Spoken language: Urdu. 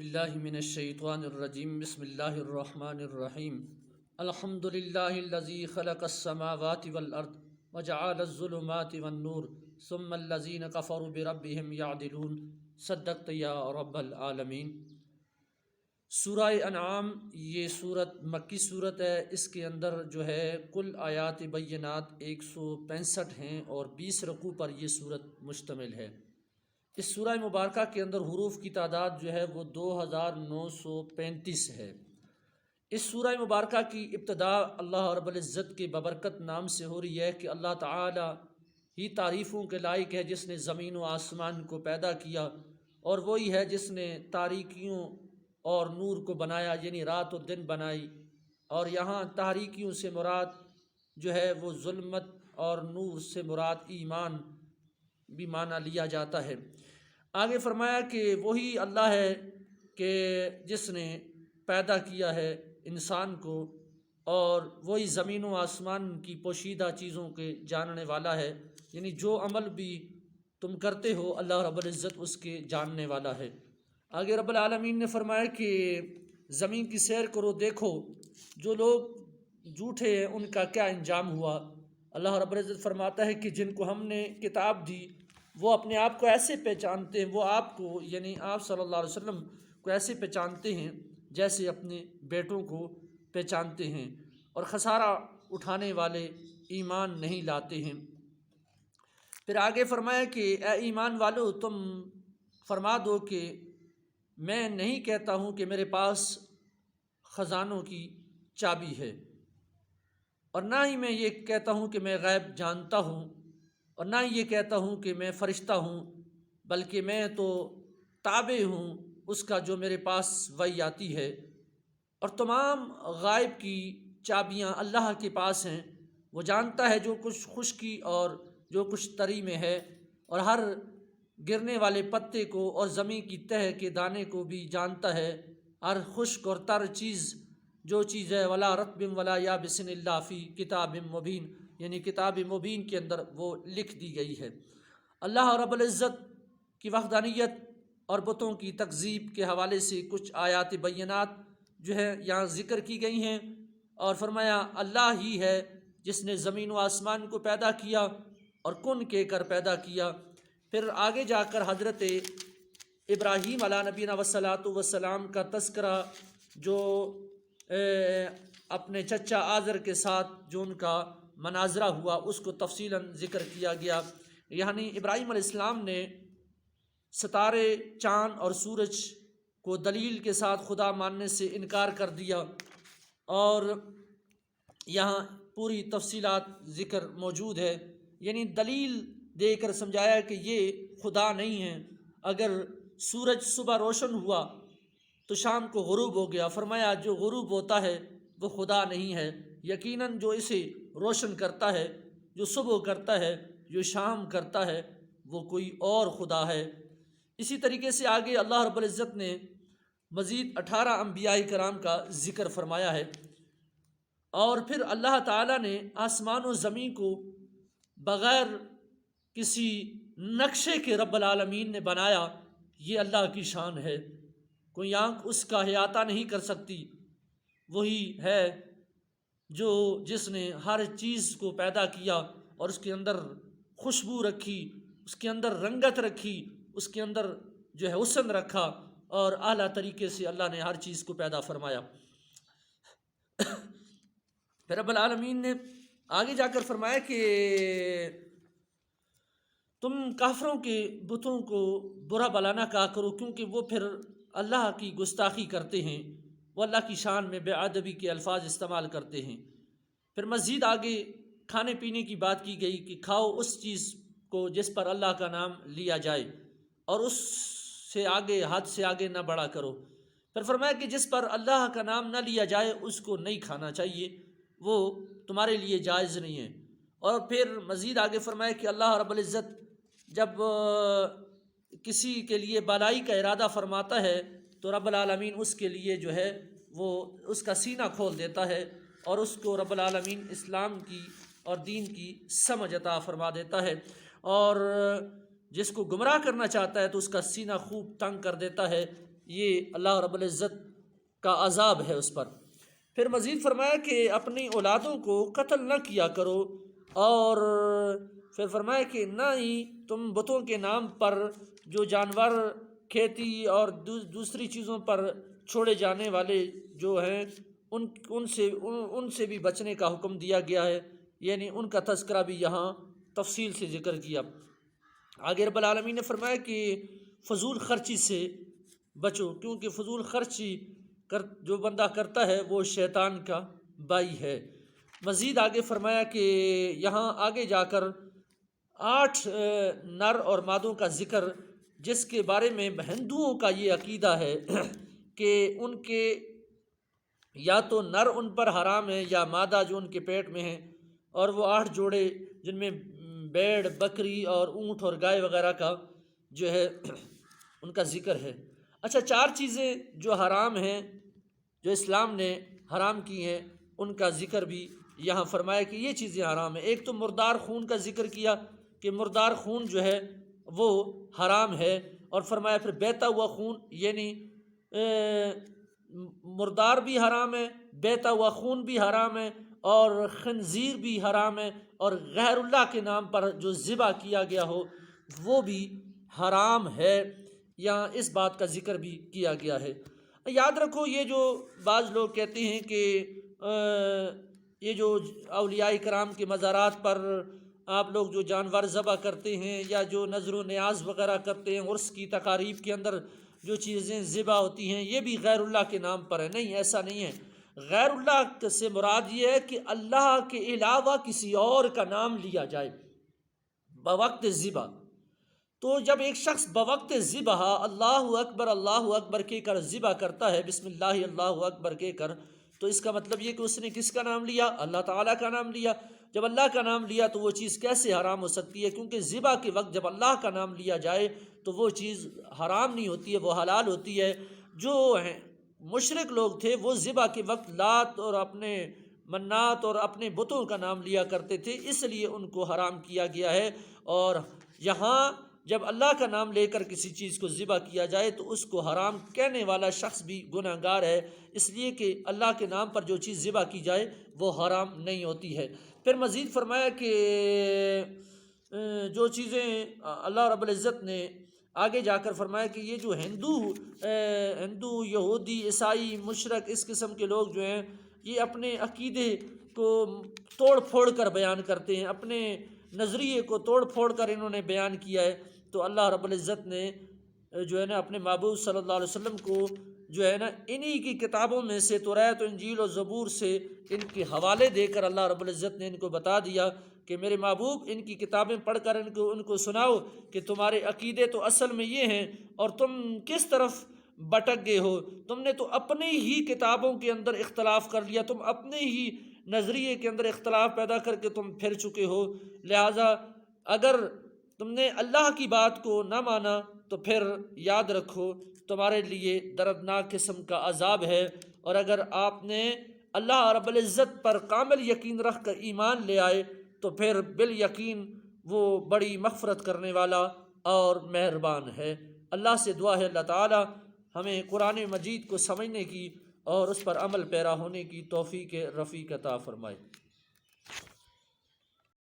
باللہ من الشیطان الرجیم بسم اللہ الرحمن الرحیم الحمد للہ الذی خلق السماوات والارض وجعل الظلمات والنور ثم الذین کفروا بربہم یعدلون صدقت یا رب العالمین۔ سورہ انعام یہ صورت مکی صورت ہے۔ اس کے اندر جو ہے کل آیات بینات 165 ہیں اور 20 رکوع پر یہ صورت مشتمل ہے۔ اس سورہ مبارکہ کے اندر حروف کی تعداد جو ہے وہ 2935 ہے۔ اس سورہ مبارکہ کی ابتدا اللہ رب العزت کے ببرکت نام سے ہو رہی ہے کہ اللہ تعالی ہی تعریفوں کے لائق ہے جس نے زمین و آسمان کو پیدا کیا، اور وہی ہے جس نے تاریکیوں اور نور کو بنایا، یعنی رات و دن بنائی۔ اور یہاں تاریکیوں سے مراد جو ہے وہ ظلمت اور نور سے مراد ایمان بھی معنی لیا جاتا ہے۔ آگے فرمایا کہ وہی اللہ ہے کہ جس نے پیدا کیا ہے انسان کو، اور وہی زمین و آسمان کی پوشیدہ چیزوں کے جاننے والا ہے، یعنی جو عمل بھی تم کرتے ہو اللہ رب العزت اس کے جاننے والا ہے۔ آگے رب العالمین نے فرمایا کہ زمین کی سیر کرو، دیکھو جو لوگ جھوٹے ہیں ان کا کیا انجام ہوا۔ اللہ رب العزت فرماتا ہے کہ جن کو ہم نے کتاب دی وہ اپنے آپ کو ایسے پہچانتے ہیں، وہ آپ کو یعنی آپ صلی اللہ علیہ وسلم کو ایسے پہچانتے ہیں جیسے اپنے بیٹوں کو پہچانتے ہیں، اور خسارہ اٹھانے والے ایمان نہیں لاتے ہیں۔ پھر آگے فرمایا کہ اے ایمان والو، تم فرما دو کہ میں نہیں کہتا ہوں کہ میرے پاس خزانوں کی چابی ہے، اور نہ ہی میں یہ کہتا ہوں کہ میں غیب جانتا ہوں، اور نہ ہی یہ کہتا ہوں کہ میں فرشتہ ہوں، بلکہ میں تو تابع ہوں اس کا جو میرے پاس وحی آتی ہے، اور تمام غائب کی چابیاں اللہ کے پاس ہیں۔ وہ جانتا ہے جو کچھ خشکی اور جو کچھ تری میں ہے، اور ہر گرنے والے پتے کو اور زمین کی تہ کے دانے کو بھی جانتا ہے، ہر خشک اور تر چیز جو چیز ہے۔ ولا رطب ولا یابس الا فی کتاب مبین، یعنی کتاب مبین کے اندر وہ لکھ دی گئی ہے۔ اللہ رب العزت کی وحدانیت اور بتوں کی تکذیب کے حوالے سے کچھ آیات بینات جو ہے یہاں ذکر کی گئی ہیں، اور فرمایا اللہ ہی ہے جس نے زمین و آسمان کو پیدا کیا اور کن کہہ کر پیدا کیا۔ پھر آگے جا کر حضرت ابراہیم علیہ نبینا والسلام کا تذکرہ، جو اپنے چچا آذر کے ساتھ جو ان کا مناظرہ ہوا اس کو تفصیلاً ذکر کیا گیا۔ یعنی ابراہیم علیہ السلام نے ستارے، چاند اور سورج کو دلیل کے ساتھ خدا ماننے سے انکار کر دیا، اور یہاں پوری تفصیلات ذکر موجود ہے، یعنی دلیل دے کر سمجھایا کہ یہ خدا نہیں ہے۔ اگر سورج صبح روشن ہوا تو شام کو غروب ہو گیا، فرمایا جو غروب ہوتا ہے وہ خدا نہیں ہے، یقیناً جو اسے روشن کرتا ہے، جو صبح کرتا ہے، جو شام کرتا ہے، وہ کوئی اور خدا ہے۔ اسی طریقے سے آگے اللہ رب العزت نے مزید 18 انبیاء کرام کا ذکر فرمایا ہے، اور پھر اللہ تعالیٰ نے آسمان و زمین کو بغیر کسی نقشے کے رب العالمین نے بنایا، یہ اللہ کی شان ہے۔ کوئی آنکھ اس کا احاطہ نہیں کر سکتی۔ وہی ہے جس نے ہر چیز کو پیدا کیا اور اس کے اندر خوشبو رکھی، اس کے اندر رنگت رکھی، اس کے اندر جو ہے حسن رکھا، اور اعلیٰ طریقے سے اللہ نے ہر چیز کو پیدا فرمایا۔ پھر رب العالمین نے آگے جا کر فرمایا کہ تم کافروں کے بتوں کو برا بلا نہ کہا کرو، کیونکہ وہ پھر اللہ کی گستاخی کرتے ہیں، وہ اللہ کی شان میں بے ادبی کے الفاظ استعمال کرتے ہیں۔ پھر مزید آگے کھانے پینے کی بات کی گئی کہ کھاؤ اس چیز کو جس پر اللہ کا نام لیا جائے، اور اس سے آگے حد سے آگے نہ بڑھا کرو۔ پھر فرمایا کہ جس پر اللہ کا نام نہ لیا جائے اس کو نہیں کھانا چاہیے، وہ تمہارے لیے جائز نہیں ہے۔ اور پھر مزید آگے فرمایا کہ اللہ رب العزت جب کسی کے لیے بلائی کا ارادہ فرماتا ہے تو رب العالمین اس کے لیے جو ہے وہ اس کا سینہ کھول دیتا ہے، اور اس کو رب العالمین اسلام کی اور دین کی سمجھ عطا فرما دیتا ہے، اور جس کو گمراہ کرنا چاہتا ہے تو اس کا سینہ خوب تنگ کر دیتا ہے۔ یہ اللہ رب العزت کا عذاب ہے اس پر۔ پھر مزید فرمایا کہ اپنی اولادوں کو قتل نہ کیا کرو، اور پھر فرمایا کہ نہ ہی تم بتوں کے نام پر جو جانور، کھیتی اور دوسری چیزوں پر چھوڑے جانے والے جو ہیں ان سے بھی بچنے کا حکم دیا گیا ہے، یعنی ان کا تذکرہ بھی یہاں تفصیل سے ذکر کیا۔ آگے رب العالمین نے فرمایا کہ فضول خرچی سے بچو، کیونکہ فضول خرچی جو بندہ کرتا ہے وہ شیطان کا بھائی ہے۔ مزید آگے فرمایا کہ یہاں آگے جا کر 8 نر اور مادوں کا ذکر، جس کے بارے میں ہندوؤں کا یہ عقیدہ ہے کہ ان کے یا تو نر ان پر حرام ہے یا مادہ جو ان کے پیٹ میں ہیں، اور وہ 8 جوڑے جن میں بیڑ، بکری اور اونٹ اور گائے وغیرہ کا جو ہے ان کا ذکر ہے۔ اچھا، 4 چیزیں جو حرام ہیں، جو اسلام نے حرام کی ہیں، ان کا ذکر بھی یہاں فرمایا کہ یہ چیزیں حرام ہیں۔ ایک تو مردار خون کا ذکر کیا کہ مردار خون جو ہے وہ حرام ہے، اور فرمایا پھر بیتا ہوا خون، یعنی مردار بھی حرام ہے، بیتا ہوا خون بھی حرام ہے، اور خنزیر بھی حرام ہے، اور غیر اللہ کے نام پر جو ذبح کیا گیا ہو وہ بھی حرام ہے۔ یہاں اس بات کا ذکر بھی کیا گیا ہے۔ یاد رکھو، یہ جو بعض لوگ کہتے ہیں کہ یہ جو اولیاء کرام کے مزارات پر آپ لوگ جو جانور ذبح کرتے ہیں یا جو نذر و نیاز وغیرہ کرتے ہیں، عرس کی تقاریب کے اندر جو چیزیں ذبح ہوتی ہیں، یہ بھی غیر اللہ کے نام پر ہے۔ نہیں، ایسا نہیں ہے۔ غیر اللہ سے مراد یہ ہے کہ اللہ کے علاوہ کسی اور کا نام لیا جائے بوقت ذبح۔ تو جب ایک شخص بوقت ذبح اللہ اکبر کہہ کر ذبح کرتا ہے، بسم اللہ اللہ اکبر کہہ کر، تو اس کا مطلب یہ کہ اس نے کس کا نام لیا؟ اللہ تعالیٰ کا نام لیا۔ جب اللہ کا نام لیا تو وہ چیز کیسے حرام ہو سکتی ہے؟ کیونکہ ذبح کے وقت جب اللہ کا نام لیا جائے تو وہ چیز حرام نہیں ہوتی ہے، وہ حلال ہوتی ہے۔ جو مشرک لوگ تھے وہ ذبح کے وقت لات اور اپنے منات اور اپنے بتوں کا نام لیا کرتے تھے، اس لیے ان کو حرام کیا گیا ہے۔ اور یہاں جب اللہ کا نام لے کر کسی چیز کو ذبح کیا جائے تو اس کو حرام کہنے والا شخص بھی گناہ گار ہے، اس لیے کہ اللہ کے نام پر جو چیز ذبح کی جائے وہ حرام نہیں ہوتی ہے۔ پھر مزید فرمایا کہ جو چیزیں اللہ رب العزت نے آگے جا کر فرمایا کہ یہ جو ہندو، یہودی، عیسائی، مشرک، اس قسم کے لوگ جو ہیں، یہ اپنے عقیدے کو توڑ پھوڑ کر بیان کرتے ہیں، اپنے نظریے کو توڑ پھوڑ کر انہوں نے بیان کیا ہے۔ تو اللہ رب العزت نے جو ہے نا اپنے محبوب صلی اللہ علیہ وسلم کو جو ہے نا انہی کی کتابوں میں سے توریت و انجیل و زبور سے ان کے حوالے دے کر اللہ رب العزت نے ان کو بتا دیا کہ میرے محبوب ان کی کتابیں پڑھ کر ان کو سناؤ کہ تمہارے عقیدے تو اصل میں یہ ہیں اور تم کس طرف بٹک گئے ہو۔ تم نے تو اپنے ہی کتابوں کے اندر اختلاف کر لیا، تم اپنے ہی نظریے کے اندر اختلاف پیدا کر کے تم پھر چکے ہو۔ لہٰذا اگر تم نے اللہ کی بات کو نہ مانا تو پھر یاد رکھو تمہارے لیے دردناک قسم کا عذاب ہے، اور اگر آپ نے اللہ رب العزت پر کامل یقین رکھ کر ایمان لے آئے تو پھر بالیقین وہ بڑی مغفرت کرنے والا اور مہربان ہے۔ اللہ سے دعا ہے اللہ تعالی ہمیں قرآن مجید کو سمجھنے کی اور اس پر عمل پیرا ہونے کی توفیق رفیق عطا فرمائے۔